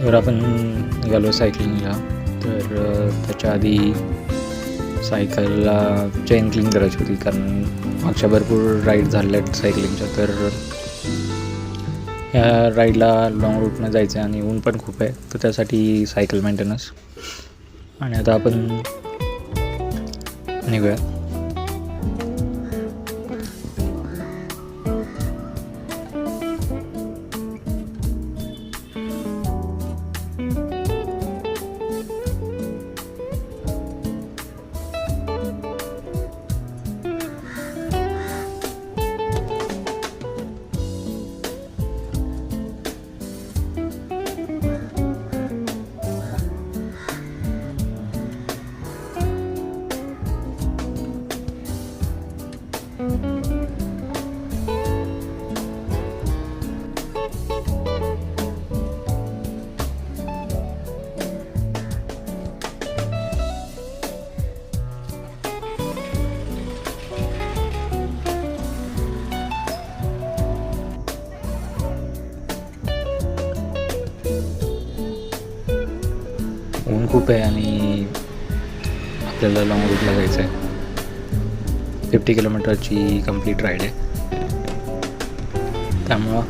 तर आपण निघालो सायकलिंगला. तर त्याच्या आधी सायकलला चेन क्लीन करायची होती, कारण मागच्या भरपूर राईड झाल्या आहेत सायकलिंगच्या. तर ह्या राईडला लाँग रूटनं जायचं आहे आणि ऊन पण खूप आहे, तर त्यासाठी सायकल मेंटेनन्स. आणि आता आपण निघूया. ऊन खूप आहे आणि आपल्याला लाँग रूटला जायचं आहे. 50 किलोमीटरची कंप्लीट राईड आहे, त्यामुळं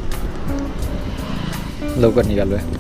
लवकर निघालो आहे.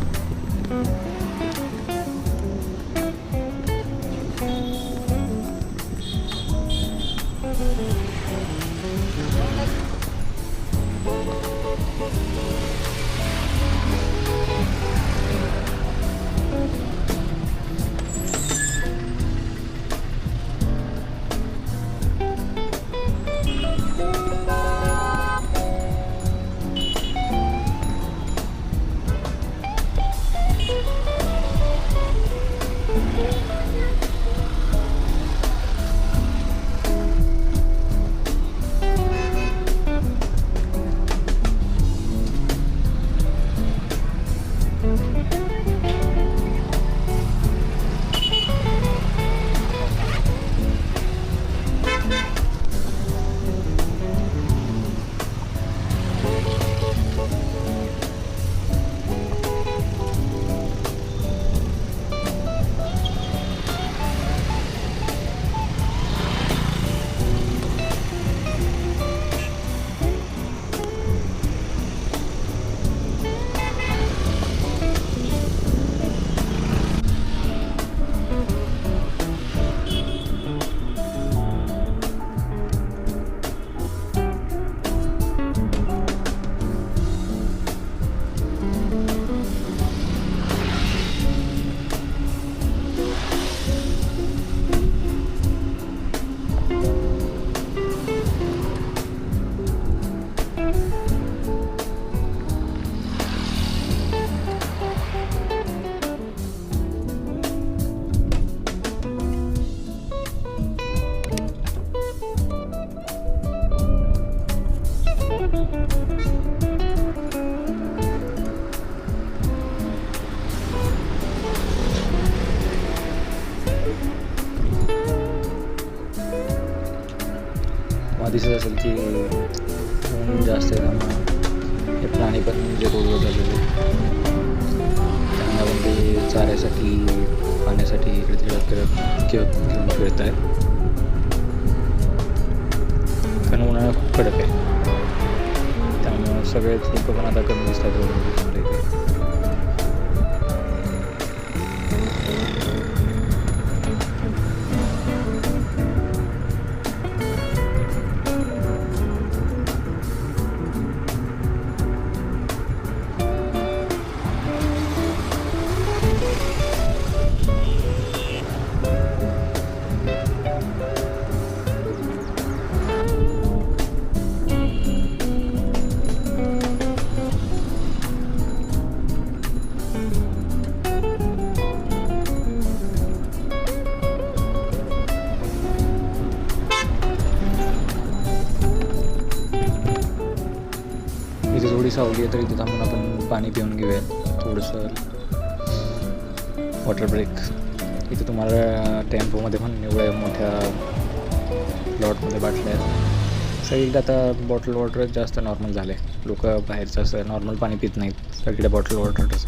दिसत असेल की ऊन जास्त आहे, त्यामुळे हे प्राणी पण म्हणजे रोडवर झालेले, त्यांना पण ते चाऱ्यासाठी पाण्यासाठी इकडे तिकडे घेऊन फिरत आहेत, कारण उन्हाळा खूप कडक आहे. त्यामुळं सगळेच लोक पण आता कमी दिसतात रोडवर इथे. इथे थोडी सावली आहे, तर इथे थांबून आपण पाणी पिऊन घेऊया थोडंसं, वॉटर ब्रेक. इथे तुम्हाला टेम्पोमध्ये पण एवढ्या मोठ्या लॉटमध्ये बाटल्या आहेत. सगळीकडे आता बॉटल वॉटरच जास्त नॉर्मल झालं आहे. लोक बाहेरचं असं नॉर्मल पाणी पित नाहीत, सगळीकडे बॉटल वॉटरच.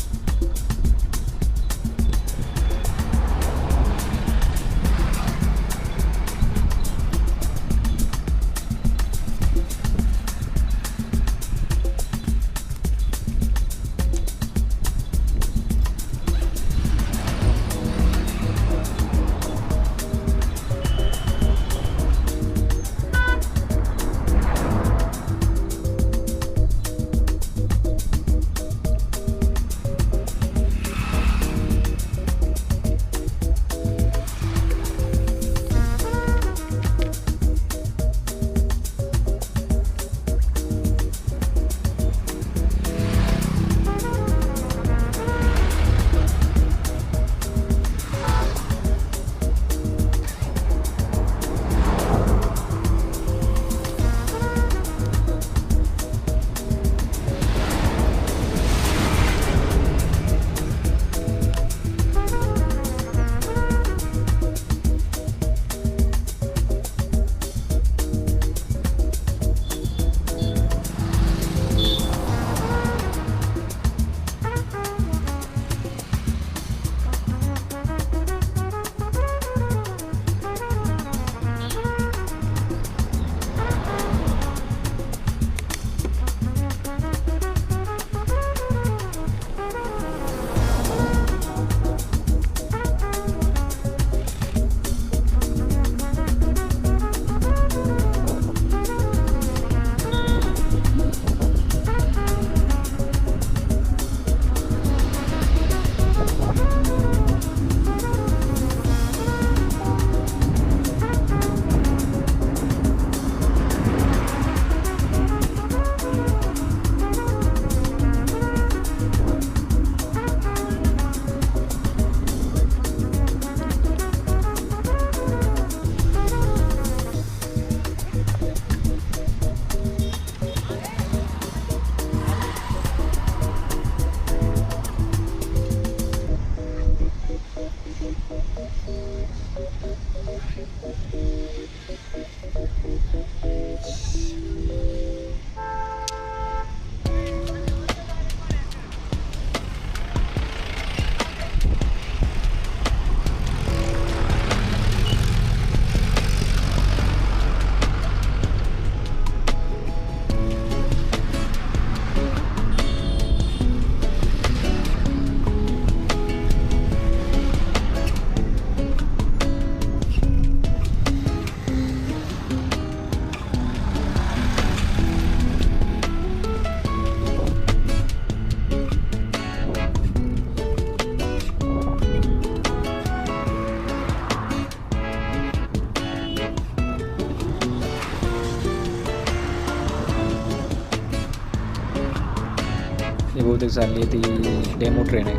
स्पीडमध्ये चालली आहे, ती डेमो ट्रेन आहे,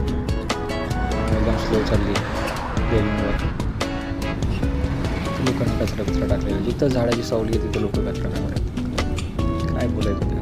एकदम स्लो चालली आहे रेलिंगवर. लोकांनी कचरा टाकलेला, जिथं झाडाची सावली आहे तिथं लोक कचरा टाकतात. काय बोलायचं ते.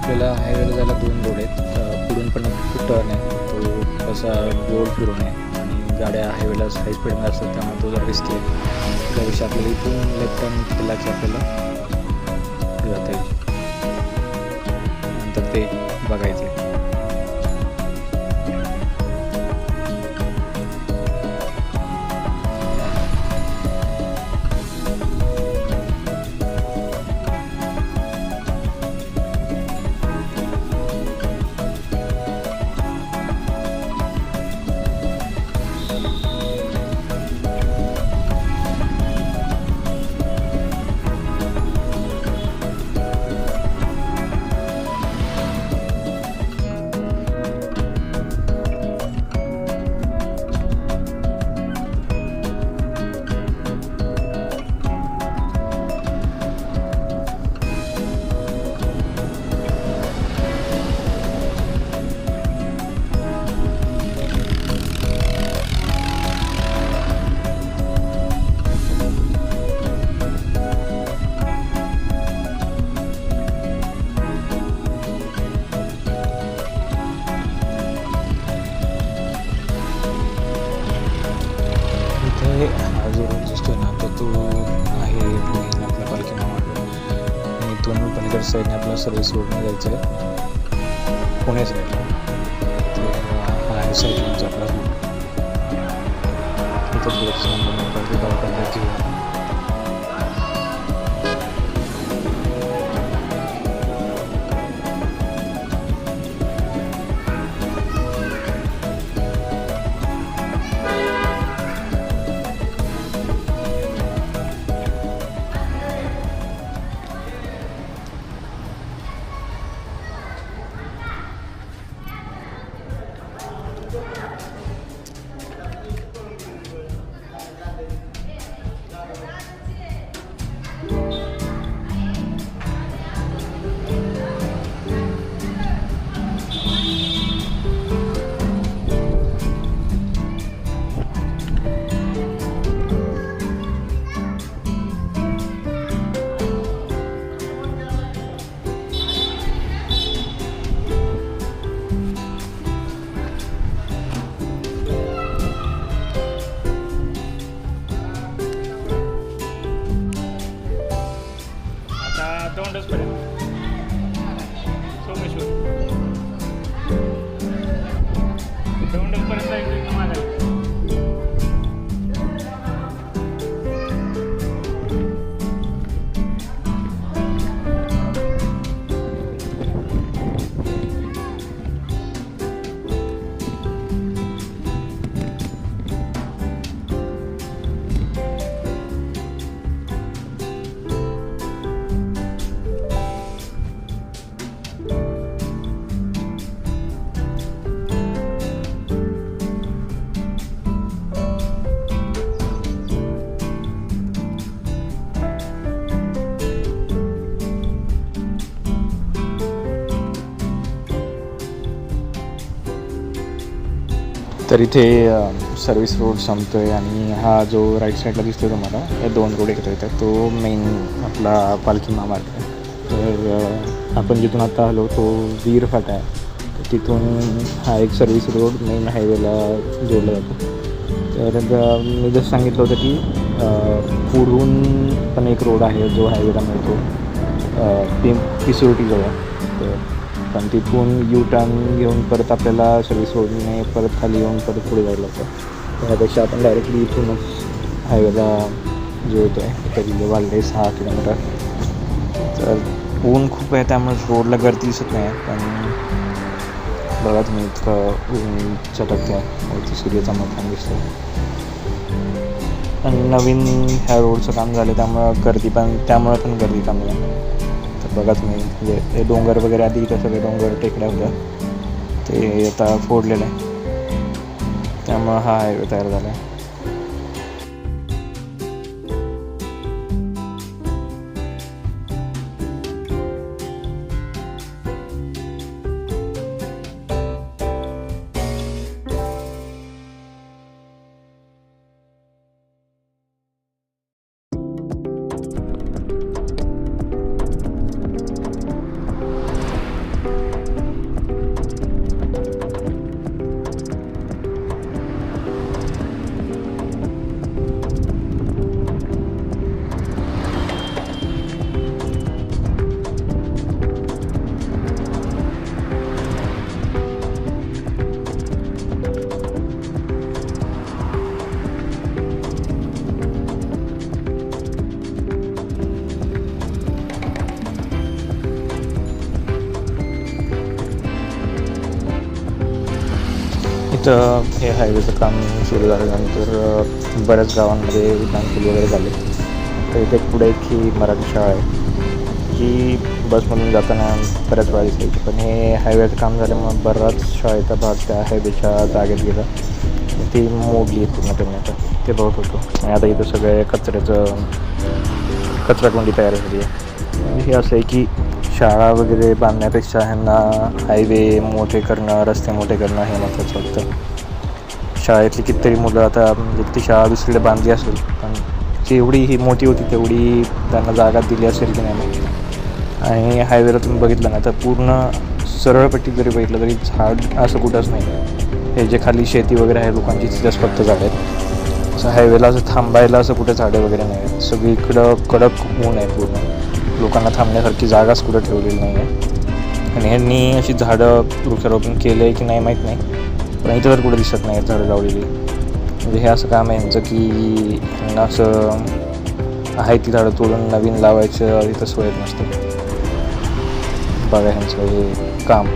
आपल्याला हायवेला जायला 2 रोड आहेत. पुढून पण एक टर्न आहे, तो असा गोल फिरून आहे आणि गाड्या हायवेला हाय स्पीडमध्ये असतात, त्यामुळे तो जर रिस्की आहे. त्यापेक्षा आपल्याला इथून लेफ्ट टर्न केला की आपल्याला जाता येईल, नंतर ते बघायचे. हा जो रोड दिसतोय ना, तर तो आहे आपल्या पालखी मामाकडे, आणि इथून पलीकडच्या साईडने आपल्याला सर्व्हिस रोडने जायचं आहे पुणे साईडला. हा आहे साईडचा आपला रूट. इथं दवाखान्याची बसपर्यंत सोमेश्वर दौंडपर्यंत एकदम मागायला. तर इथे सर्व्हिस रोड संपतो आहे आणि हा जो राईट साईडला दिसतो तुम्हाला या 2 रोड एकत्र येतात तो मेन आपला पालखी महामार्ग आहे. तर आपण जिथून आता आलो तो वीर फाटा आहे. तर तिथून हा एक सर्व्हिस रोड मेन हायवेला जोडला जातो. तर मी जसं सांगितलं होतं की पुढून पण एक रोड आहे जो हायवेला मिळतो पिसुर्टीजवळ. तर पण तिथून यू टर्न घेऊन परत आपल्याला सर्व्हिस रोडने परत खाली येऊन परत पुढे जायला लागतं. त्यापेक्षा आपण डायरेक्टली इथूनच हायवेला जुळतो आहे. तरी वाढले 6 किलोमीटर. तर ऊन खूप आहे त्यामुळे रोडला गर्दी दिसत नाही. पण बघा तुम्ही इतकं ऊन चटकते आहे वरती सूर्याचा मकान दिसतो. आणि नवीन ह्या रोडचं काम झालं त्यामुळे पण गर्दी कमी आहे. तर बघा तुम्ही म्हणजे हे डोंगर वगैरे आधी इथं सगळे डोंगर टेकड्या होत्या ते आता फोडलेलं आहे. त्यामुळं हा हायवे तयार झाला आहे. इथं हे हायवेचं काम सुरू झाल्यानंतर बऱ्याच गावांमध्ये उड्डाणपूल वगैरे झाले. तर इथे पुढे एक ही मराठी शाळा आहे जी बसमधून जाताना बऱ्याच वेळा दिसायची. पण हे हायवेचं काम झाल्यामुळे बराच शाळेचा भाग त्या हायवेच्या जागेत गेला. ती मोडली पूर्णपणे आता ते बघत होतो. आणि आता इथं सगळे कचराकुंडी तयार झाली आहे. हे असं आहे की शाळा वगैरे बांधण्यापेक्षा ह्यांना हायवे मोठे करणं रस्ते मोठे करणं हे महत्त्वाचं वाटतं. शाळेतली कितीतरी मुलं आता म्हणजे ती शाळा दुसरीकडे बांधली असेल पण जेवढी ही मोठी होती तेवढी त्यांना जागा दिली असेल की नाही माहिती. आणि हायवेला तुम्ही बघितलं ना तर पूर्ण सरळपट्टी जरी बघितलं तरी झाड असं कुठंच नाही. हे जे खाली शेती वगैरे आहे लोकांची तिथेच फक्त झाडं आहेत. असं हायवेला असं थांबायला असं कुठे झाडं वगैरे नाही आहेत. सगळीकडं कडक ऊन आहे पूर्ण. लोकांना थांबण्यासारखी जागाच कुठं ठेवलेली नाही आहे. आणि ह्यांनी अशी झाडं वृक्षारोपण केलं आहे की नाही माहीत नाही. पण इथं तर कुठं दिसत नाही झाडं लावलेली. म्हणजे हे असं काम आहे यांचं की ह्यांना असं आहे ती झाडं तोडून नवीन लावायचं इथं सोय नसतं. बघा ह्यांचं हे काम.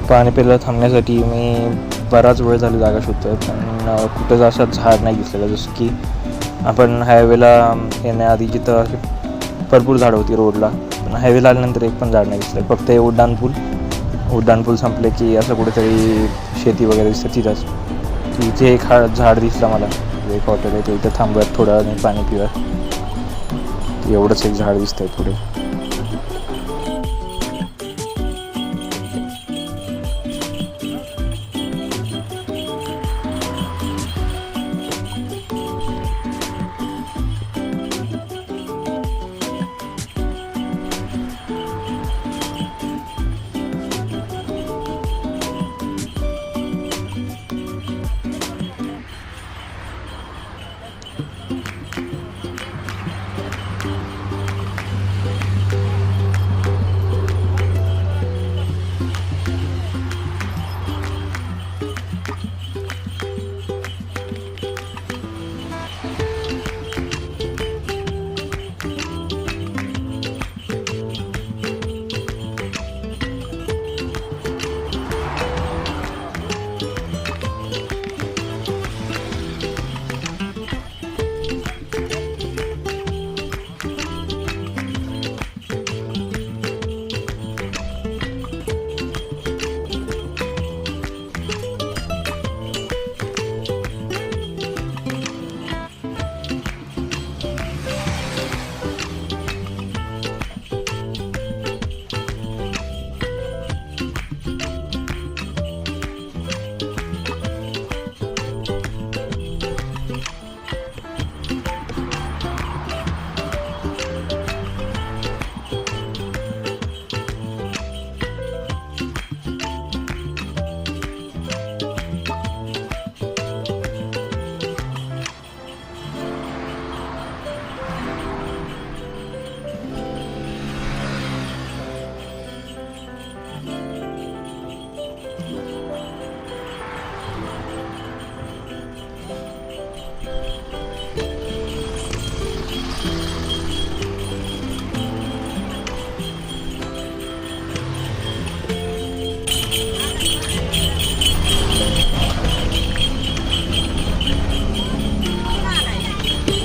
पाणी प्यायला थांबण्यासाठी मी बराच वेळ झाला जागा शोधतोय, पण कुठंच असं झाड नाही दिसलेलं. जसं की आपण हायवेला येण्याआधी जिथं भरपूर झाडं होती रोडला, पण हायवेला आल्यानंतर एक पण झाड नाही दिसलं. फक्त हे उड्डाणपूल संपले की असं कुठेतरी शेती वगैरे दिसतं तिथंच. इथे एक झाड दिसलं मला, एक हॉटेल आहे, ते इथं थांबूयात थोडं आणि पाणी पिऊयात. एवढंच एक झाड दिसतंय पुढे.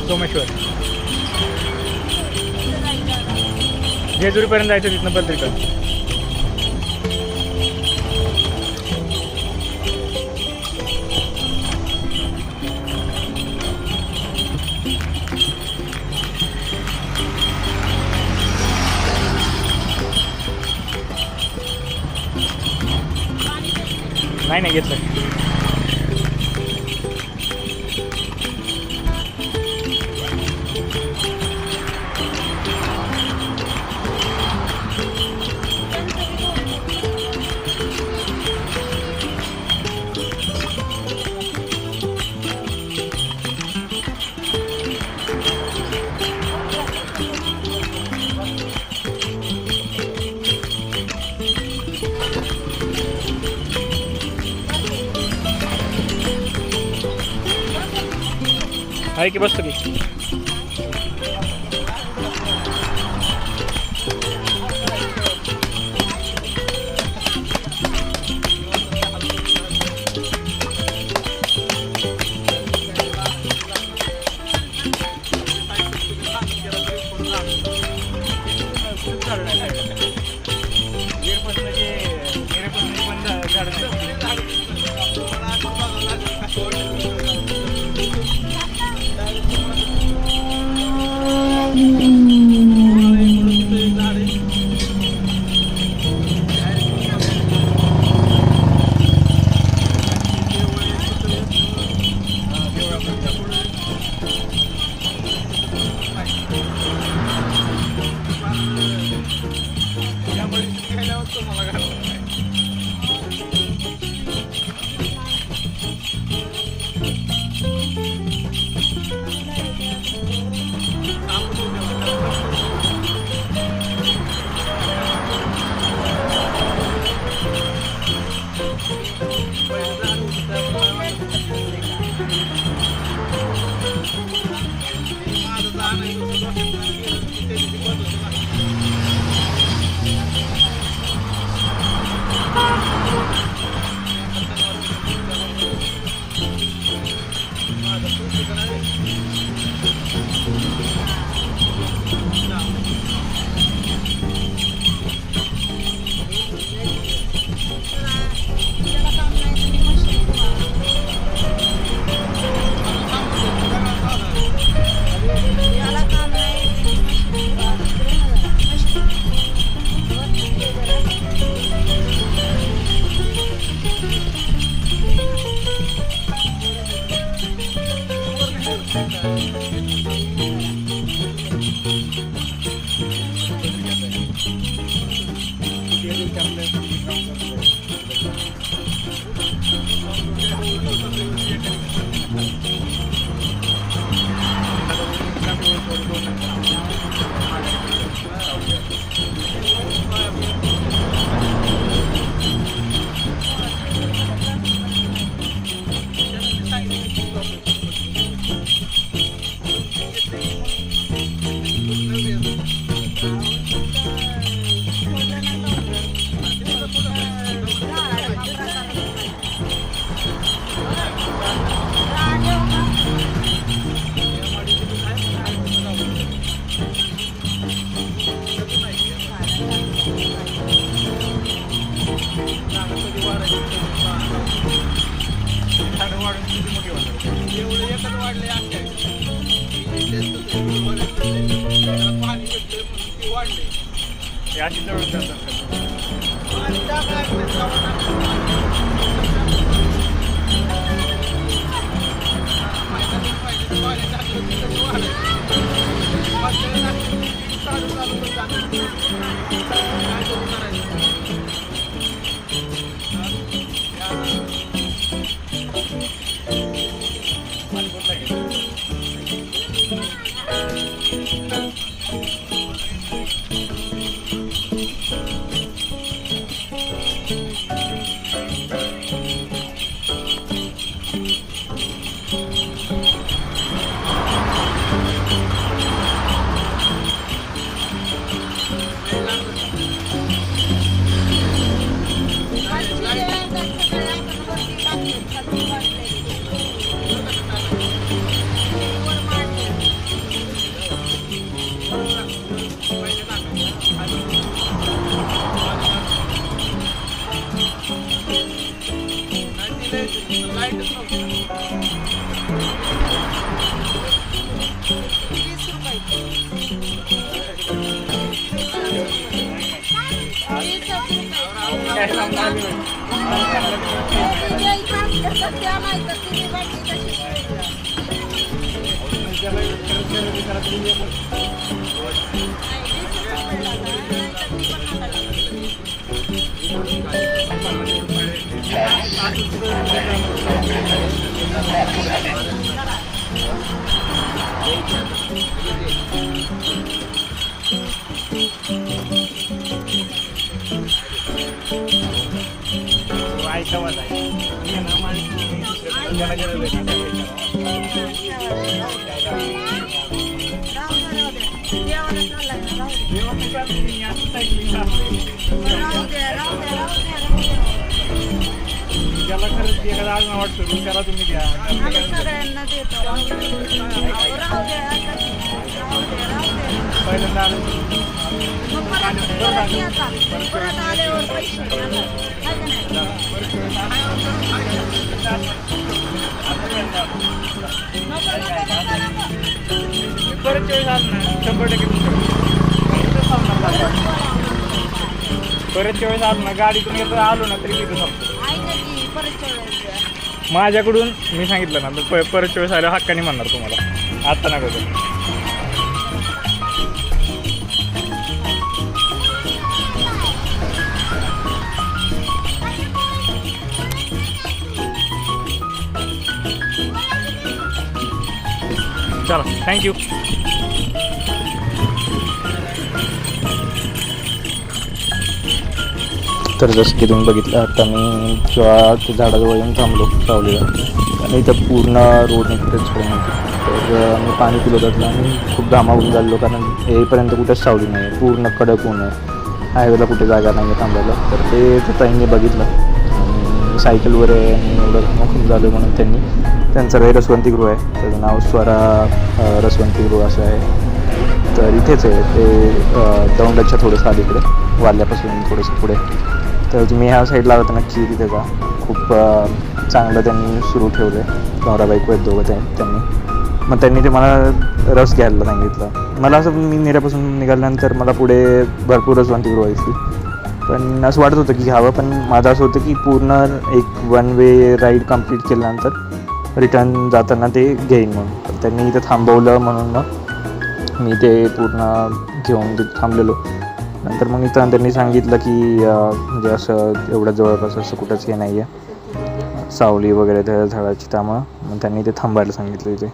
सोमेश्वर जेजुरीपर्यंत जायचं, तिथनं परत रिटर्न. नाही घेतलं. आहे की बसतो की. झाडं वाढून किती मोठी होणार. हे अशी जवळ जातात. ज्याला खरंच एखादा आज वाटतो त्याला तुम्ही द्या. पहिल्यांदा परत वेळ झाला ना 100% परत वेळ झाला ना गाडीतून येतो आलो ना तरी तिथं सांगतो माझ्याकडून मी सांगितलं ना तर परत वेळेस आल्यावर हक्काने म्हणणार तुम्हाला आत्ता नका करू. चला थँक्यू. तर जसं की तुम्ही बघितलं आता मी जेव्हा त्या झाडाजवळ येऊन थांबलो सावलीला आणि इथं पूर्ण रोडने कुठेच छडे नव्हते. तर मी पाणी पिलं होतं आणि खूप घामावून झालो कारण येईपर्यंत कुठेच सावली नाही आहे, पूर्ण कडक ऊन आहे, हायवेला कुठे जागा नाही आहे थांबायला. तर ते ताईंनी बघितलं आणि सायकलवर आहे आणि एवढं खूप झालं म्हणून त्यांचं काही रसवंतीगृह आहे, त्याचं नाव स्वरा रसवंतीगृह असं आहे. तर इथेच आहे ते दौंडाच्या थोडंसं अलीकडे वाल्यापासून थोडंसं पुढे. तर तुम्ही ह्या साईडला होता नक्की तिथे जा. खूप चांगलं त्यांनी सुरू ठेवलं आहे, नवरा बायको आहेत दोघं त्यांनी. मग त्यांनी ते मला रस घ्यायला सांगितलं. मला असं मी नेऱ्यापासून निघाल्यानंतर मला पुढे भरपूर रसवंतीगृह दिसली, पण असं वाटत होतं की घ्यावं. पण माझं असं होतं की पूर्ण एक 1 वे राईड कंप्लीट केल्यानंतर रिटर्न जाताना ते घेईन म्हणून. पण त्यांनी इथं थांबवलं म्हणून मग मी ते पूर्ण घेऊन ते थांबलेलो. नंतर मग इथं त्यांनी सांगितलं की म्हणजे असं एवढं जवळपास असं कुठंच हे नाही आहे सावली वगैरे त्या झाडाची, त्यामुळं मग त्यांनी ते थांबायला सांगितलं इथे.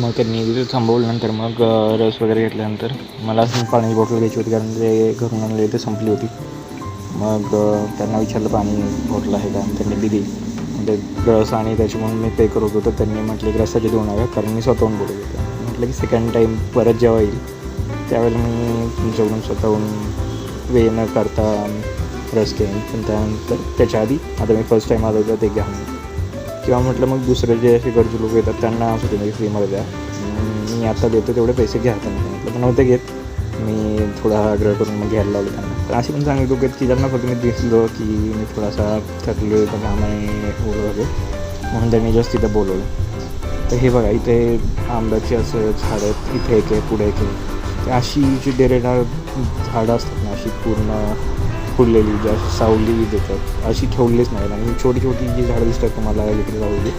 मग त्यांनी तिथे थांबवल्यानंतर मग रस वगैरे घेतल्यानंतर मला पाण्याची बॉटल घ्यायची होती कारण ते घरून आणले ते संपली होती. मग त्यांना विचारलं पाणी बॉटल आहे का, आणि त्यांनी दिली. म्हणजे रस आणि त्याची म्हणून मी पे करत होतो. त्यांनी म्हटलं की रसाचे 2 आहे कारण मी स्वतःहून बोलत होतो. म्हटलं की सेकंड टाईम परत जेव्हा येईल त्यावेळेला मी तुमच्याकडून स्वतःहून वे न करता रस घेईन. पण त्यानंतर त्याच्या आधी आता मी फर्स्ट टाईम आलो होतं ते घ्या किंवा म्हटलं मग दुसरे जे असे गरजू लोक येतात त्यांना असं तुम्ही फ्रीमध्ये द्या, मी आता देतो तेवढे पैसे घ्या. त्यांना म्हटलं पण नव्हते घेत, मी थोडा आग्रह करून मग घ्यायला लावलं त्यांना. तर असे पण चांगले लोक आहेत की ज्यांना फक्त मी दिसलो की मी थोडासा थकलो आहे तर कामाने वगैरे म्हणून त्यांनी जस्ट तिथं बोलवलं. तर हे बघा इथे आंब्याचे असं झाडं आहेत, इथे एक आहे, पुढे एक आहे. ते अशी जी डेरेदार झाडं असतात ना, अशी पूर्ण फुललेली ज्या सावली देतात अशी ठेवलीच नाही. आणि छोटी छोटी जी झाडं दिसतात तुम्हाला इकडे लावली,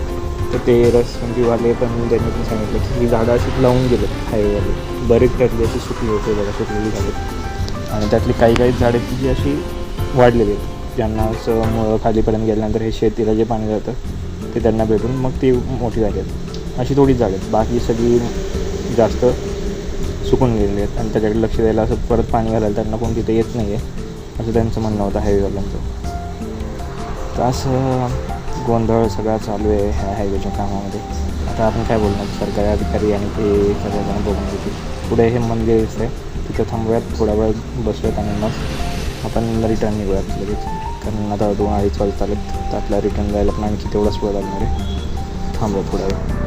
तर ते रसवंतीवाले पण त्यांनी पण सांगितलं की ही झाडं अशी लावून गेलेत हायवेवाले. बरेच त्यातली अशी सुकली होते बघा, सुकलेली झाडं. आणि त्यातली काही झाडं की जी अशी वाढलेली आहेत, ज्यांना असं मुळं खालीपर्यंत गेल्यानंतर हे शेतीला जे पाणी जातं ते त्यांना भेटून मग ती मोठी झाली आहेत. अशी थोडीच झाडं आहेत, बाकी सगळी जास्त सुकून गेलेली आहेत. आणि त्याच्याकडे लक्ष द्यायला असं परत पाणी घालायला त्यांना कोण तिथे येत नाही आहे असं त्यांचं म्हणणं होतं हायवेवाल्यांचं. तर असं गोंधळ सगळा चालू आहे ह्या हायवेच्या कामामध्ये. आता आपण काय बोलणार, सरकारी अधिकारी आणि ते सगळ्याजण बघून घेतील. पुढे हे मंदिर आहे, तिथं थांबूयात, थोडा वेळ बसूयात आणि मग आपण रिटर्न निघूयात लगेच. कारण आता 2-2:30 वाजता आलेत, तर आपल्या रिटर्न जायला पण आणखी तेवढाच वेळ लागणार आहे. थांबूया थोडा वेळ.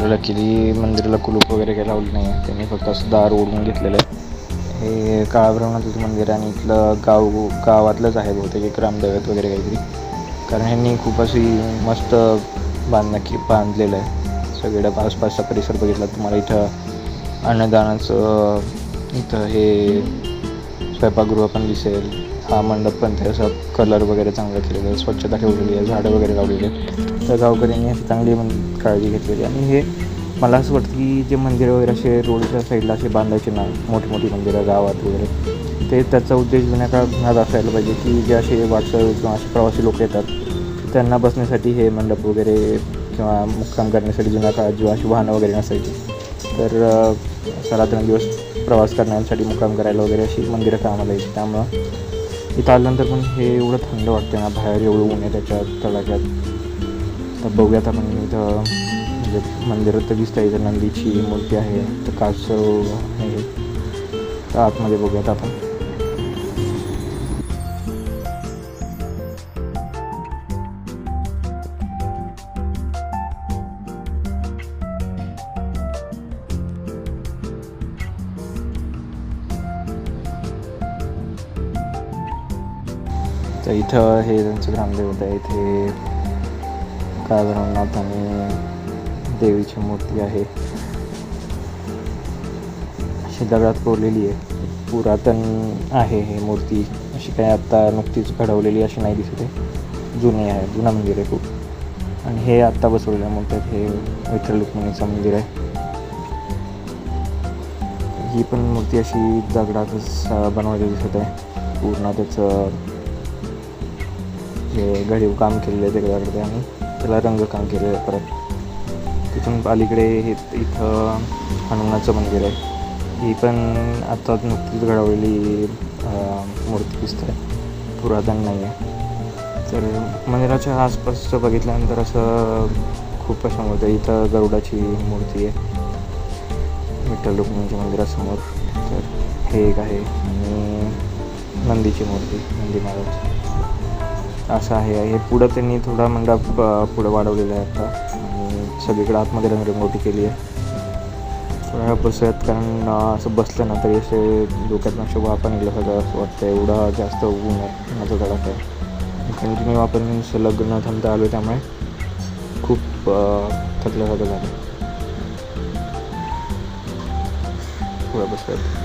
लकीली मंदिराला कुलूप वगैरे काही लावलं नाही आहे, त्यांनी फक्त असं दार ओढून घेतलेलं आहे. हे काळाभैरवनाथचं मंदिर आहे आणि इथलं गावातलंच आहे बहुतेक, एक रामदैवत वगैरे काहीतरी. कारण ह्यांनी खूप अशी मस्त बांधलेलं आहे. सगळीकडं आसपासचा परिसर बघितला तुम्हाला. इथं अन्नदानाचं इथं हे स्वयंपाकगृह पण दिसेल. हा मंडप पण ते असं कलर वगैरे चांगलं केलेलं आहे, स्वच्छता ठेवलेली आहे, झाडं वगैरे लावलेली आहेत. तर गावकऱ्यांनी अशी चांगली काळजी घेतलेली. आणि हे मला असं वाटतं की जे मंदिरं वगैरे असे रोडच्या साईडला असे बांधायचे ना, मोठी मोठी मंदिरं गावात वगैरे, ते त्याचा उद्देश जुन्या काळात असायला पाहिजे की जे असे वाटसळ किंवा असे प्रवासी लोक येतात त्यांना बसण्यासाठी हे मंडप वगैरे किंवा मुक्काम करण्यासाठी जुन्या काळात जेव्हा अशी वाहनं वगैरे नसायची तर रात्रंदिवस प्रवास करण्यासाठी मुक्काम करायला वगैरे अशी मंदिरं कामाला यायची. त्यामुळं इथं आल्यानंतर पण हे एवढं थंड वाटतं ना, बाहेर एवढं ऊन आहे त्याच्यात तडाख्यात. तर बघूयात आपण इथं म्हणजे मंदिरात तर दिसतं इथं नंदीची मूर्ती आहे, तर कासव आहे, तर आतमध्ये बघूयात आपण. तर इथं हे त्यांचं ग्रामदैवत आहे. इथे काळभैरवनाथ आणि देवीची मूर्ती आहे, अशी दगडात कोरलेली आहे. पुरातन आहे ही मूर्ती, अशी काही आत्ता नुकतीच घडवलेली अशी नाही दिसत आहे. जुनी आहे, जुनं मंदिर आहे खूप. आणि हे आत्ता बसवलेल्या मूर्तीत हे विठ्ठल रुक्मिणीचं मंदिर आहे. ही पण मूर्ती अशी दगडातच बनवलेली दिसत आहे. पूर्ण त्याचं जे घडीव काम केलेलं आहे दगडाकडे आणि त्याला रंगकाम केलेलं आहे. परत तिथून अलीकडे हे इथं हनुमानाचं मंदिर आहे. ही पण आता नुकतीच घडवलेली मूर्ती दिसते आहे, पुरातन नाही आहे. तर मंदिराच्या आसपासचं बघितल्यानंतर असं खूप अशा मूर्ती आहे. इथं गरुडाची मूर्ती आहे विठ्ठल रुक्मिणीच्या मंदिरासमोर. तर हे एक आहे आणि नंदीची मूर्ती, नंदी महाराज असं आहे. हे पुढं त्यांनी थोडा मंडप पुढं वाढवलेला आहे आता आणि सगळीकडे आतमध्ये रंगरंगोटी केली आहे. थोडा बसूयात, कारण असं बसलं ना तरी असे डोक्यात असे वापा निघल्यासारखं असं वाटतं. एवढा जास्त उन्हाचा तडाखा आहे. कंटिन्यू आपण सलग न थांबता आलो, त्यामुळे खूप थकल्यासारखं झालं. थोडं बसूयात.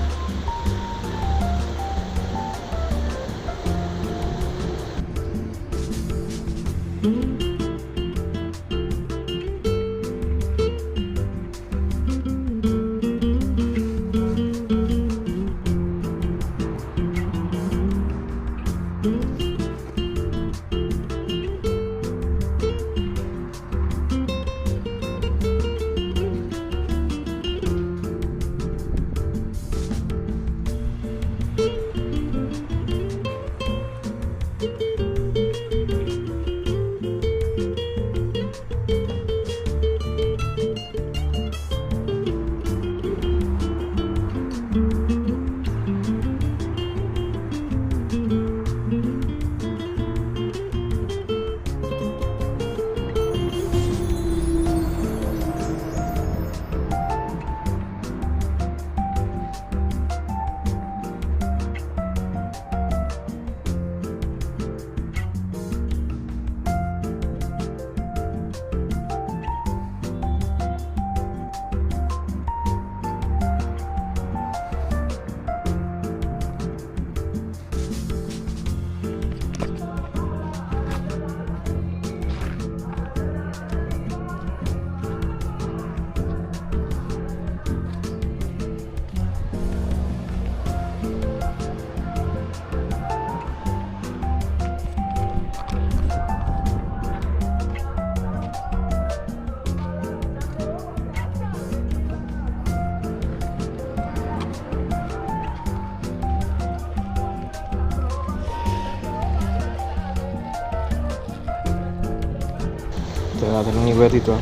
तर आता निघूया तिथं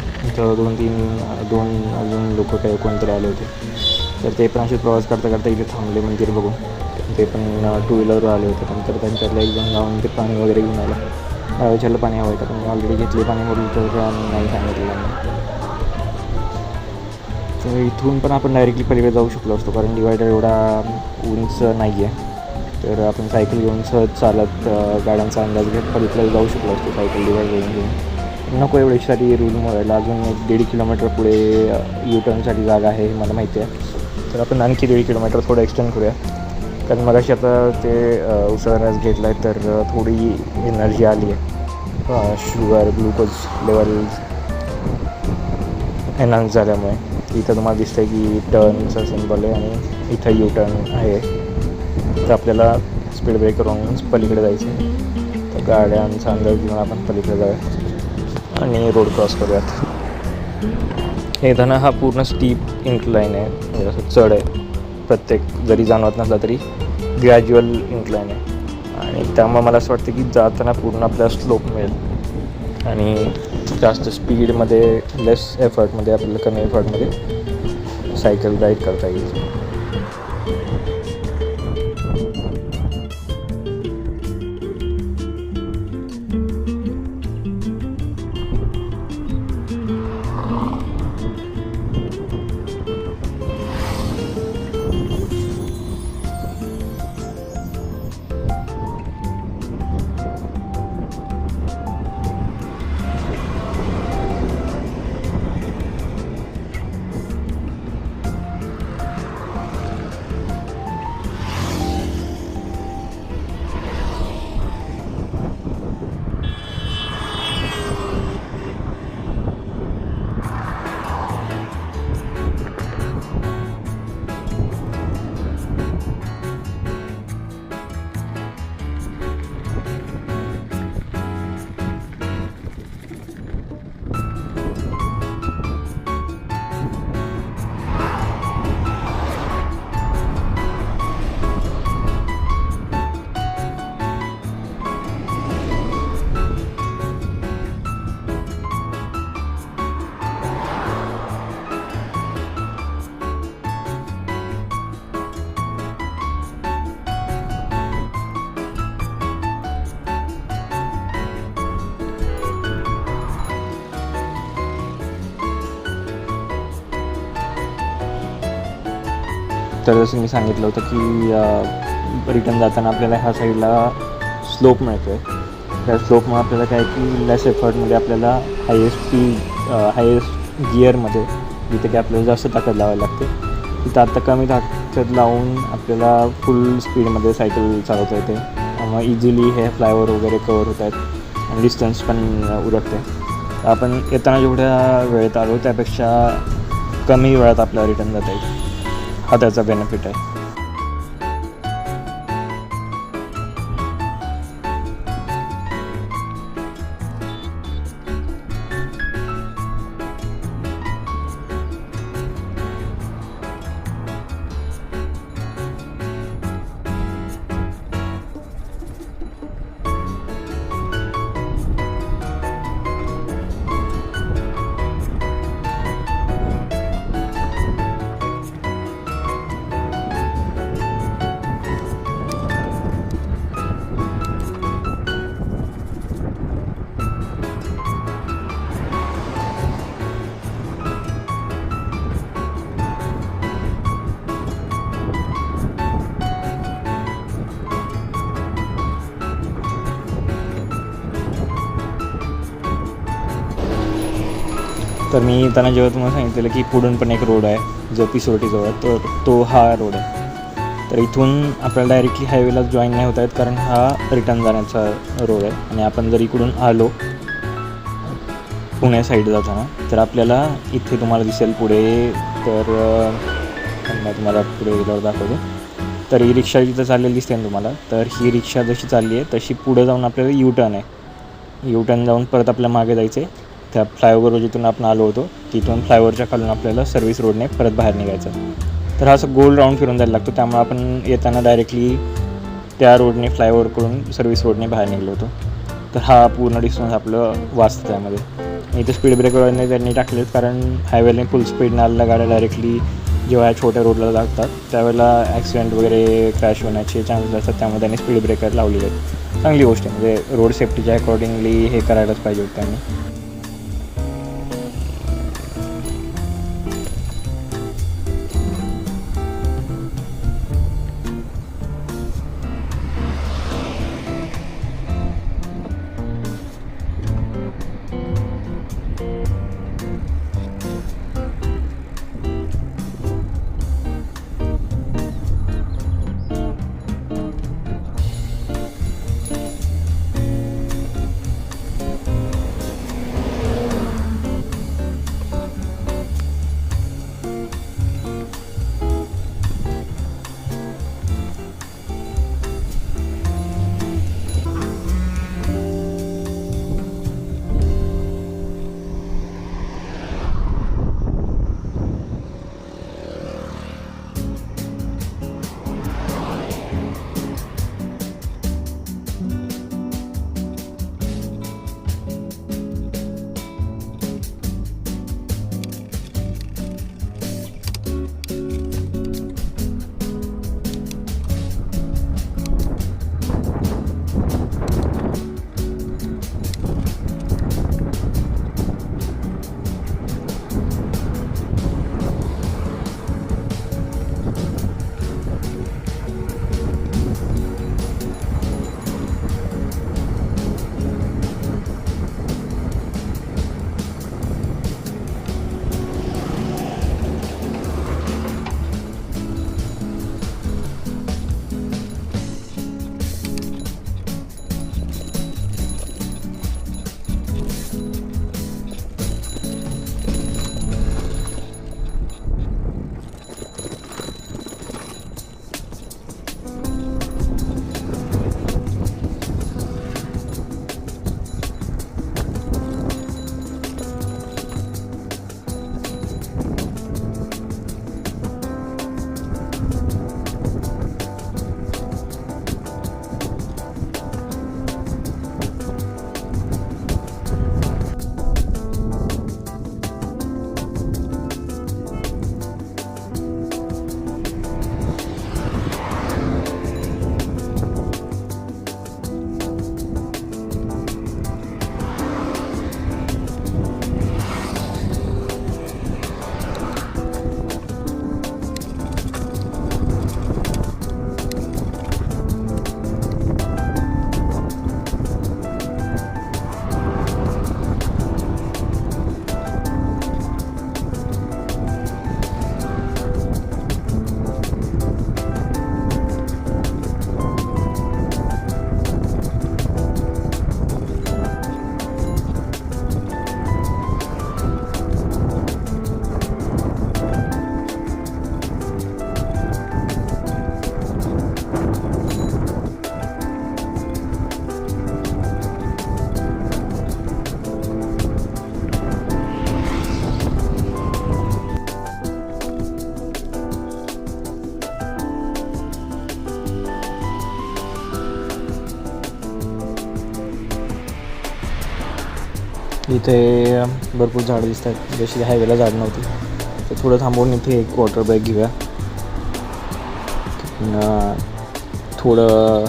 2 अजून लोक काही कोणतरी आले होते, तर ते पण असे प्रवास करता करता इथे थांबले मंदिर बघून. ते पण 2 व्हीलरवर आले होते. नंतर त्यांच्यातलं एक जण जाऊन ते पाणी वगैरे घेऊन आलं. विचारलं पाणी हवं आहे, पण मी ऑलरेडी घेतले पाणी म्हणून तर नाही सांगितलं. तर इथून पण आपण डायरेक्टली पलीकडे जाऊ शकलो असतो, कारण डिवायडर एवढा उंच नाही आहे. तर आपण सायकल घेऊन सहज चालत गाड्यांचा अंदाज घेत पलीकडे जाऊ शकलो असतो सायकल डिवायडर घेऊन. नको एवढीसाठी रूल मोडायला. अजून 1.5 किलोमीटर पुढे U-टर्नसाठी जागा आहे हे मला माहिती आहे. तर आपण आणखी 1.5 किलोमीटर थोडं एक्सटेंड करूया, कारण मग अशी आता ते उसळण्यास घेतला आहे तर थोडी एनर्जी आली आहे. शुगर ग्लुकोज लेवल एनहान्स झाल्यामुळे. इथं तुम्हाला दिसतं आहे की टर्नचा सिम्बॉल आहे आणि इथं U-टर्न आहे. तर आपल्याला स्पीड ब्रेकर करून पलीकडे जायचं आहे. तर गाड्यांचा अंदाज घेऊन आपण पलीकडे जाऊया आणि रोड क्रॉस करूयात. येताना हा पूर्ण स्टीप इन्क्लाईन आहे, म्हणजे असं चढ आहे. प्रत्येक जरी जाणवत नसला तरी ग्रॅज्युअल इन्क्लाईन आहे आणि त्यामुळे मला असं वाटतं की जाताना पूर्ण आपल्याला स्लोप मिळेल आणि जास्त स्पीडमध्ये लेस एफर्टमध्ये आपल्याला कमी एफर्टमध्ये सायकल राईड करता येईल. तर जसं मी सांगितलं होतं की रिटर्न जाताना आपल्याला ह्या साईडला स्लोप मिळतो आहे. त्या स्लोपमुळे आपल्याला काय की लेस एफर्टमध्ये आपल्याला हायेस्ट गिअरमध्ये, जिथे की आपल्याला जास्त ताकद लावायला लागते, तिथं आत्ता कमी ताकद लावून आपल्याला फुल स्पीडमध्ये सायकल चालवता येते. त्यामुळे इझिली हे फ्लायओव्हर वगैरे कवर होत आहेत आणि डिस्टन्स पण उरकते. आपण येताना जेवढ्या वेळेत आलो त्यापेक्षा कमी वेळात आपल्याला रिटर्न जाता येईल. हा त्याचा बेनिफिट आहे. तर मी त्यांना जेव्हा तुम्हाला सांगितलेलं की पुढून पण एक रोड आहे जो पिसोटीजवळ, तर तो हा रोड आहे. तर इथून आपल्याला डायरेक्टली हायवेला जॉईन नाही होत आहेत, कारण हा रिटर्न जाण्याचा रोड आहे. आणि आपण जर इकडून आलो पुण्या साईड जाताना, तर आपल्याला इथे तुम्हाला दिसेल पुढे, तर तुम्हाला पुढे गेल्यावर दाखवतो. तर ही रिक्षा जिथं चाललेली दिसते ना तुम्हाला, तर ही रिक्षा जशी चालली आहे तशी पुढे जाऊन आपल्याला U-टर्न आहे. U-टर्न जाऊन परत आपल्या मागे जायचं आहे. त्या फ्लायओव्हर जिथून आपण आलो होतो तिथून फ्लायओव्हरच्या खालून आपल्याला सर्व्हिस रोडने परत बाहेर निघायचं. तर हा असं गोल राऊंड फिरून जायला लागतो, त्यामुळे आपण येताना डायरेक्टली त्या रोडने फ्लायओव्हर करून सर्व्हिस रोडने बाहेर निघलो होतो. तर हा पूर्ण डिस्टन्स आपलं वाचतं त्यामध्ये. इथे स्पीड ब्रेकरने त्यांनी टाकलेत, कारण हायवेने फुल स्पीडने आलेल्या गाड्या डायरेक्टली जेव्हा ह्या छोट्या रोडला लागतात त्यावेळेला ॲक्सिडेंट वगैरे क्रॅश होण्याचे चान्सेस असतात. त्यामुळे त्यांनी स्पीड ब्रेकर लावलेले आहेत. चांगली गोष्ट आहे, म्हणजे रोड सेफ्टीच्या अकॉर्डिंगली हे करायलाच पाहिजे होतं त्यांनी. इथे भरपूर झाडं दिसत आहेत, जशी हायवेला झाड नव्हती. तर थोडं थांबवून इथे एक वॉटर ब्रेक घेऊया. थोडं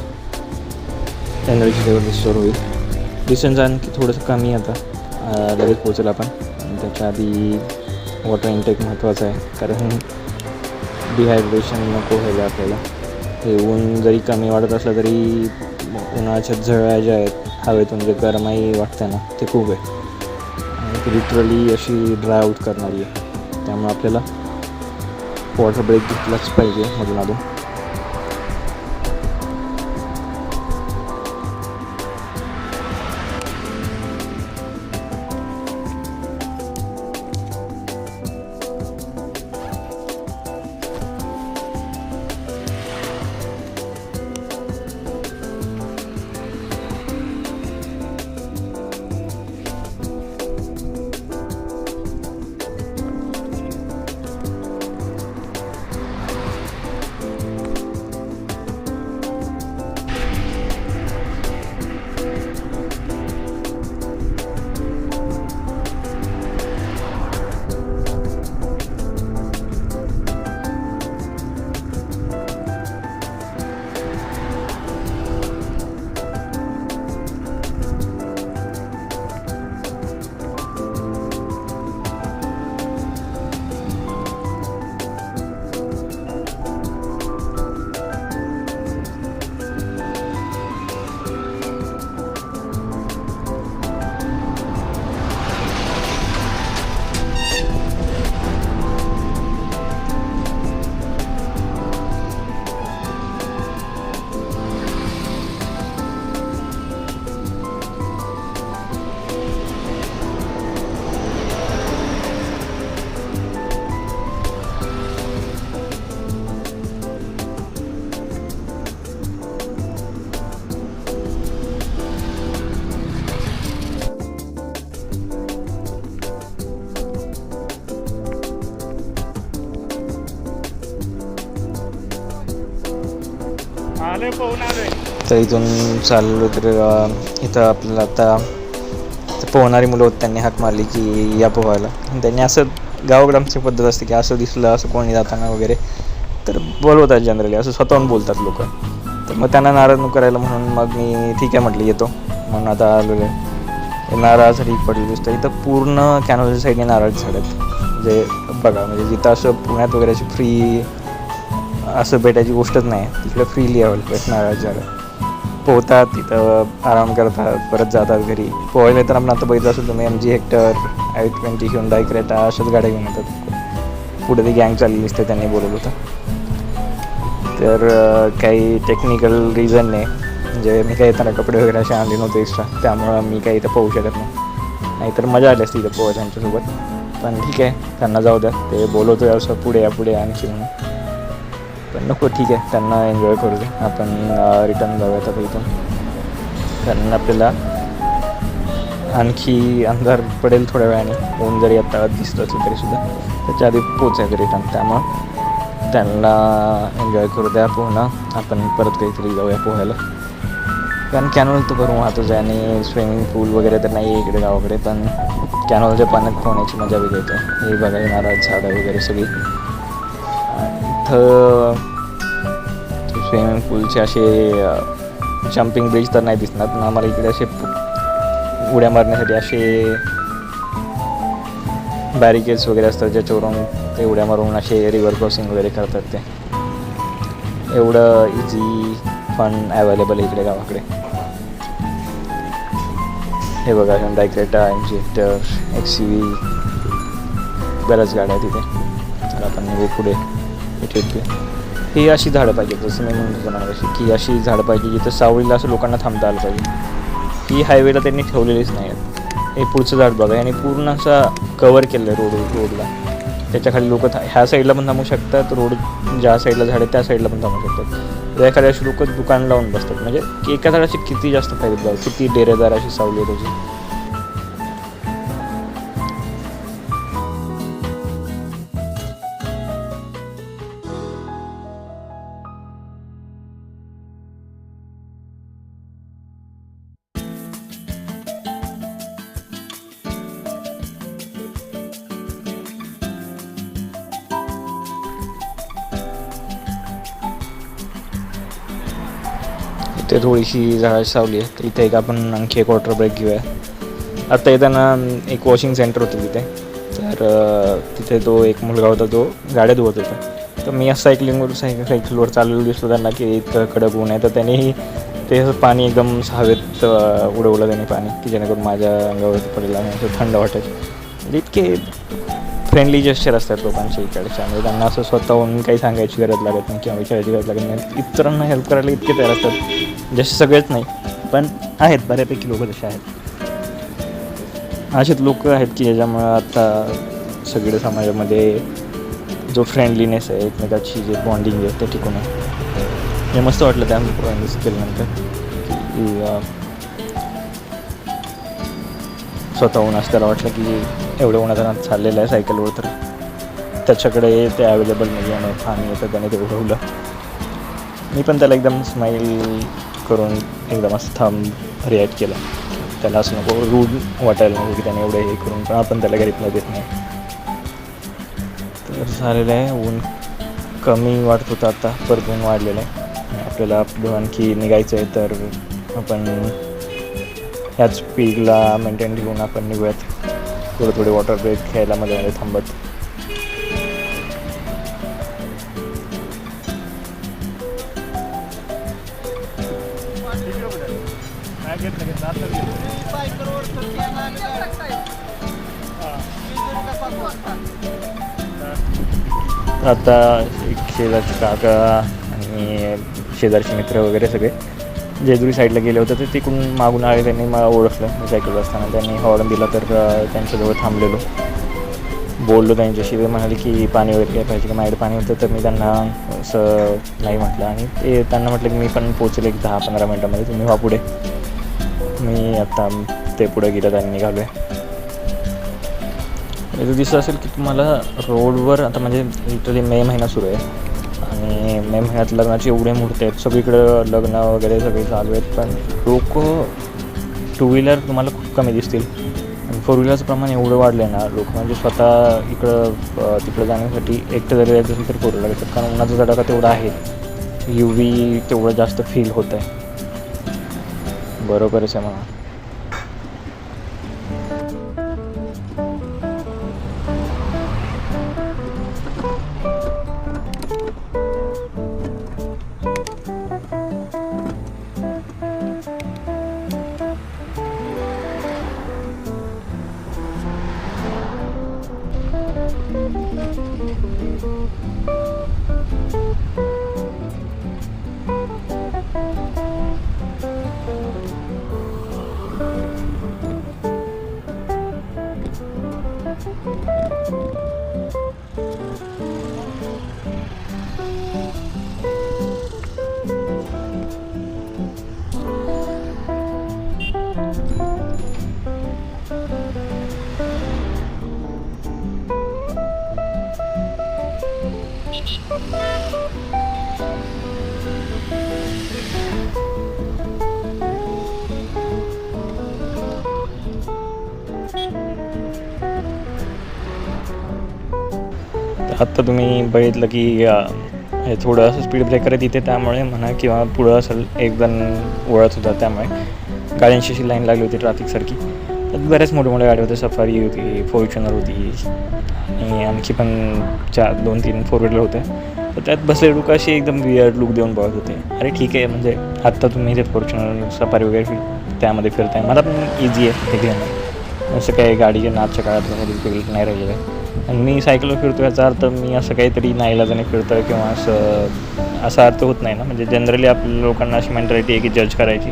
एनर्जी लेवल रिस्टोर होईल. डिस्टन्स आणखी थोडंसं कमी आता, लगेच पोहोचेल आपण. आणि त्याच्या आधी वॉटर इनटेक महत्त्वाचं आहे, कारण डिहायड्रेशन नको व्हायला आपल्याला. हे ऊन जरी कमी वाढत असलं तरी उन्हाच्या झळा ज्या आहेत हवेतून जे गरमाई वाटते ना, ते खूप आहे आणि ती लिटरली अशी ड्राय आऊट करणारी आहे. त्यामुळे आपल्याला वॉटर ब्रेक घेतलाच पाहिजे मधून अधून. आलोय पोहून आलोय. तर इथून चाललो तर इथं आपल्याला आता पोहणारी मुलं होती, त्यांनी हाक मारली की या पोहायला. त्यांनी असं गावाकडे आमची पद्धत असते की असं दिसलं असं कोणी जाताना वगैरे तर बोलवतात जनरली, असं स्वतःहून बोलतात लोक. तर मग त्यांना नाराज न करायला म्हणून मग मी ठीक आहे म्हटलं येतो म्हणून आता आलेलो आहे. नारळासाठी पडलं दिसतं इथं पूर्ण कॅनलच्या साईडने नारळाची झाड आहेत. जे बघा म्हणजे जिथं असं पुण्यात वगैरे अशी फ्री असं भेटायची गोष्टच नाही, तिकडे फ्रीली अवेलेबल नारळाची झाडं. पोहतात तिथं आराम करतात परत जातात घरी. पोहायला तर आपण आता बघितलं असेल तुम्ही MG hectare i20 Hyundai Creta अशाच गाड्या घेऊन येतात. पुढे ती गँग चाललेली असते, त्यांनी बोलवलं होतं. तर काही टेक्निकल रिझनने म्हणजे मी काही येताना कपडे वगैरे असे आणले नव्हते एक्स्ट्रा, त्यामुळं मी काही इथं पोहू शकत नाही. नाहीतर मजा आली असती इथं पोहा त्यांच्यासोबत. पण ठीक आहे, त्यांना जाऊ द्या, ते बोलवतो आहे असं पुढे या पुढे आणखी म्हणून. पण नको ठीक आहे, त्यांना एन्जॉय करू दे. आपण रिटर्न जाऊयात आता इथून, कारण आपल्याला आणखी अंधार पडेल थोड्या वेळाने. ऊन जरी आता दिसलं असलं तरीसुद्धा त्याच्या आधी पोचायचं रिटर्न. त्यामुळं त्यांना एन्जॉय करू द्या पोहणं. आपण परत काहीतरी जाऊया पोहायला, कारण कॅनॉल तर करून वाहतोच आहे आणि स्विमिंग पूल वगैरे तर नाही आहे इकडे गावाकडे. पण कॅनॉलच्या पाण्यात पोहण्याची मजा वेगळी येते. हे बघा येणारा झाडं वगैरे सगळी. इथं स्विमिंग पूलचे असे जम्पिंग ब्रिज तर नाही दिसणार, पण आम्हाला इकडे असे उड्या मारण्यासाठी असे बॅरिकेड्स वगैरे असतात ज्याच्यावरून ते उड्या मारून असे रिव्हर क्रॉसिंग वगैरे करतात. ते एवढं इझी फन अवेलेबल आहे इकडे गावाकडे. हे बघा Hyundai Creta, MG Hector, XUV बऱ्याच गाड्या आहेत तिथे. तर आपण निघू पुढे. इथे ही अशी झाडं पाहिजे, जसं मी म्हणतो तुम्हाला अशी की अशी झाडं पाहिजे जिथं सावळीला असं लोकांना थांबता आलं पाहिजे. ही हायवेला त्यांनी ठेवलेलीच नाही आहेत. हे पुढचं झाड बघा, याने पूर्ण असा कवर केलं आहे रोडला. त्याच्या खाली लोक ह्या साईडला पण थांबू शकतात, रोड ज्या साईडला झाड आहे त्या साईडला पण थांबू शकतात. एखाद्या अशी लोक दुकान लावून बसतात. म्हणजे एका झाडाचे किती जास्त फायदे बघा, किती डेरेदार अशी सावली आहे त्याची. इथे थोडीशी झाडाची सावली आहे, तर इथे आपण आणखी एक वॉटर ब्रेक घेऊया. आत्ता येताना एक वॉशिंग सेंटर होतं तिथे, तर तिथे तो एक मुलगा होता, तो गाड्या धुवत होता. तर मी असं सायकलवर चाललेलो दिसलो त्यांना की इतकं कडक ऊन आहे. तर त्यांनी ते असं पाणी एकदम हवेत उडवलं त्यांनी पाणी, की जेणेकरून माझ्या अंगावरती पडलेलं आणि असं थंड वाटेल. म्हणजे इतके फ्रेंडली जेस्चर असतात लोकांच्या इकडच्या. म्हणजे त्यांना असं स्वतःहून काही सांगायची गरज लागत नाही किंवा विचारायची गरज लागत नाही. इतरांना हेल्प करायला इतके तयार असतात. जसे सगळेच नाही, पण आहेत बऱ्यापैकी लोक जसे आहेत. असेच लोक आहेत की ज्याच्यामुळं आता सगळे समाजामध्ये जो फ्रेंडलीनेस आहे, एकमेकाची जे बॉन्डिंग आहे ते टिकून आहे. हे मस्त वाटलं त्या प्रोग्राम केल्यानंतर की स्वतःहून असं त्याला वाटलं की एवढं उन्हातानात चाललेलं आहे सायकलवर, तर त्याच्याकडे ते अवेलेबल नाही आहे पाणी येतं, त्याने ते उडवलं. मी पण त्याला एकदम स्माईल करून एकदम असं थांब रिॲक्ट केला. त्याला असं नको रूड वाटायला नको की त्याने एवढं हे करून, पण आपण त्याला रिप्लाय देत नाही. तर झालेलं आहे. ऊन कमी वाटत होतं, आता परत ऊन वाढलेलं आहे. आपल्याला आपलं आणखी निघायचं आहे, तर आपण ह्याच स्पीडला मेंटेन ठेवून आपण निघूयात. थोडे वॉटर ब्रेक घ्यायला मध्ये थांबत. आता एक शेजारचे काका आणि शेजारचे मित्र वगैरे सगळे जेजुरी साईडला गेले होते, ते तिकडून मागून आले. त्यांनी मला ओळखलं मी सायकल असताना. त्यांनी हॉर्न दिला, तर त्यांच्याजवळ थांबलेलो, बोललो त्यांच्याशी. ते म्हणाले की पाणी वगैरे काय पाहिजे का, माझ्याकडे पाणी होतं. तर मी त्यांना असं नाही म्हटलं आणि ते त्यांना म्हटलं की मी पण पोचले एक 10-15 मिनटामध्ये, तुम्ही व्हा पुढे. मी आत्ता ते पुढे गेलं त्यांनी निघालो आहे. इथं दिसत असेल की तुम्हाला रोडवर आता म्हणजे लिटरली मे महिना सुरू आहे आणि मे महिन्यात लग्नाचे एवढे मुहूर्त आहेत, सगळीकडं लग्न वगैरे सगळे चालू आहेत, पण लोक टू व्हीलर तुम्हाला खूप कमी दिसतील. आणि फोर व्हीलरचं प्रमाण एवढं वाढलं आहे ना, लोक म्हणजे स्वतः तिकडं जाण्यासाठी एकटं जरी जायचं असेल तर फोर व्हीलर येतात, कारण उन्हाचा तडाखा तेवढा आहे, UV तेवढं जास्त फील होत आहे. बरोबरच आहे म्हणा. आत्ता तुम्ही बघितलं की हे थोडं असं स्पीड ब्रेकर आहे तिथे, त्यामुळे म्हणा, किंवा पुढं असं एक जण वळत होता त्यामुळे गाड्यांची अशी लाईन लागली होती ट्रॅफिकसारखी. त्यात बऱ्याच मोठ्या गाड्या होत्या, सफारी होती, फॉर्च्युनर होती आणि आणखी पण 2-3 फोर व्हीलर होत्या. तर त्यात बसलेले लोक अशी एकदम वियर्ड लुक देऊन बघत होते. अरे ठीक आहे, म्हणजे आत्ता तुम्ही ते फॉर्च्युनर सफारी वगैरे त्यामध्ये फिरताय, मला पण इझी आहे ते घेणं. असं काही गाडीच्या नाचच्या काळात नाही राहिलेलं आहे. आणि मी सायकलवर फिरतो याचा अर्थ मी असं काहीतरी नाईलाजाने फिरतो आहे किंवा असा अर्थ होत नाही ना. म्हणजे जनरली आपल्या लोकांना अशी मेंटॅलिटी आहे की जज करायची.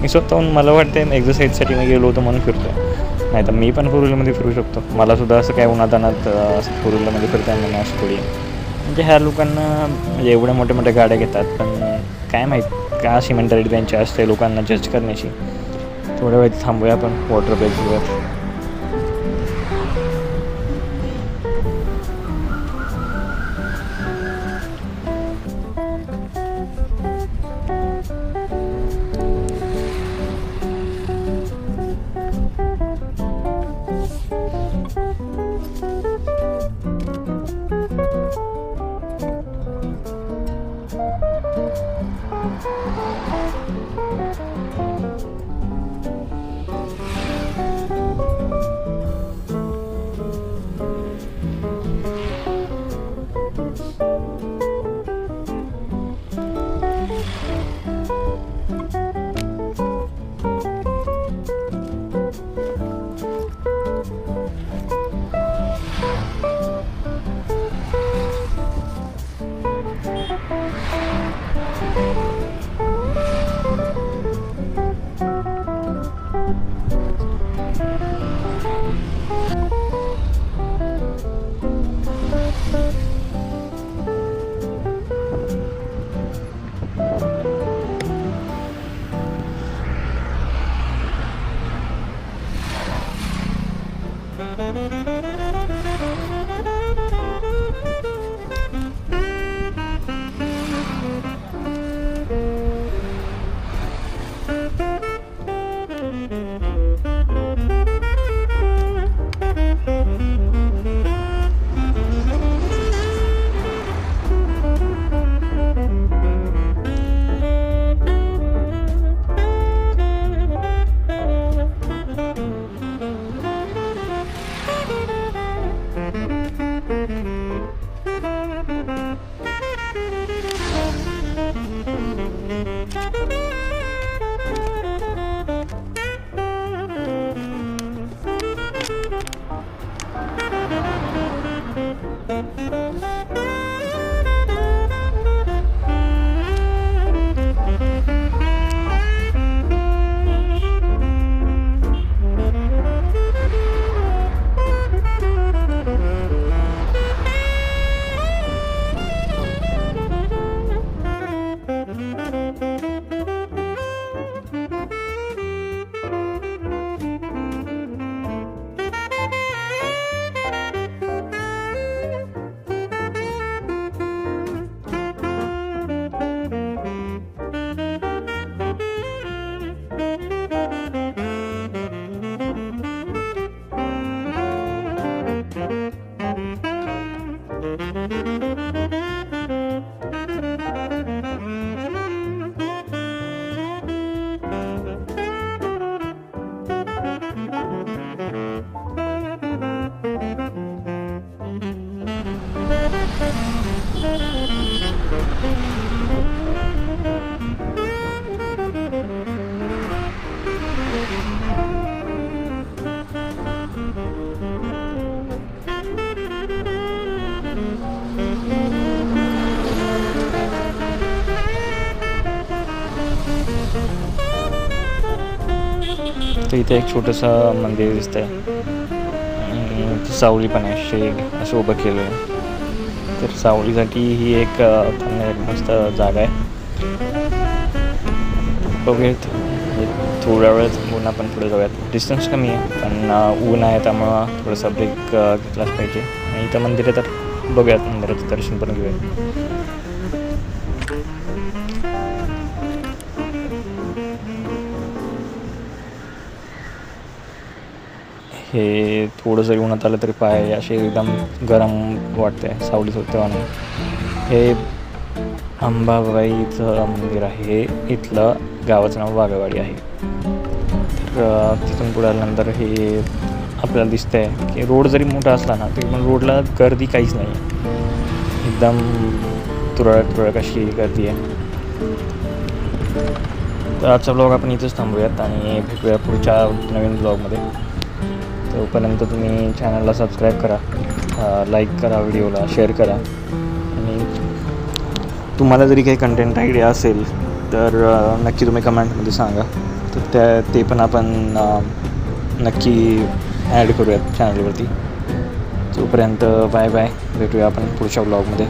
मी स्वतःहून मला वाटतं एक्झरसाईजसाठी मी गेलो होतो म्हणून फिरतो आहे, नाही तर मी पण फोर व्हीलरमध्ये फिरू शकतो. मलासुद्धा असं काय उन्हातानात असं फोर व्हीलरमध्ये फिरता येणार नाही असं थोडी. म्हणजे ह्या लोकांना म्हणजे एवढ्या मोठ्या गाड्या घेतात, पण काय माहीत का अशी मेंटॅलिटी त्यांची असते लोकांना जज करण्याची. थोड्या वेळ थांबूया आपण वॉटर ब्रेकवर. तर इथे एक छोटंसं मंदिर दिसतंय आणि सावली पण आहे, शेग असं उभं केलं आहे. तर सावलीसाठी ही एक थांबण्यासाठी मस्त जागा आहे. बघूयात थोड्या वेळ थांबून आपण पुढे जाऊयात. डिस्टन्स कमी आहे पण ऊन आहे त्यामुळं थोडासा ब्रेक घेतलाच पाहिजे. आणि इथं मंदिर आहे तर बघूयात, मंदिराचं दर्शन पण घेऊयात. हे थोडं जरी उन्हात आलं तरी पाय असे एकदम गरम वाटते सावलीत होतं. आणि हे अंबाबाईचं मंदिर आहे, इथलं गावाचं नाव वाघावाडी आहे. तर तिथून पुढे आल्यानंतर हे आपल्याला दिसतंय की रोड जरी मोठा असला ना तरी पण रोडला गर्दी काहीच नाही आहे, एकदम तुरळक अशी गर्दी आहे. तर आजचा ब्लॉग आपण इथंच थांबूयात आणि भेटूया पुढच्या नवीन ब्लॉगमध्ये. तोपर्यंत तुम्ही चॅनलला सबस्क्राईब करा, लाईक करा, व्हिडिओला शेअर करा. आणि तुम्हाला जरी काही कंटेंट आयडिया असेल तर नक्की तुम्ही कमेंटमध्ये सांगा. तर ते पण आपण नक्की ॲड करूयात चॅनलवरती. तोपर्यंत बाय बाय, भेटूया आपण पुढच्या ब्लॉगमध्ये.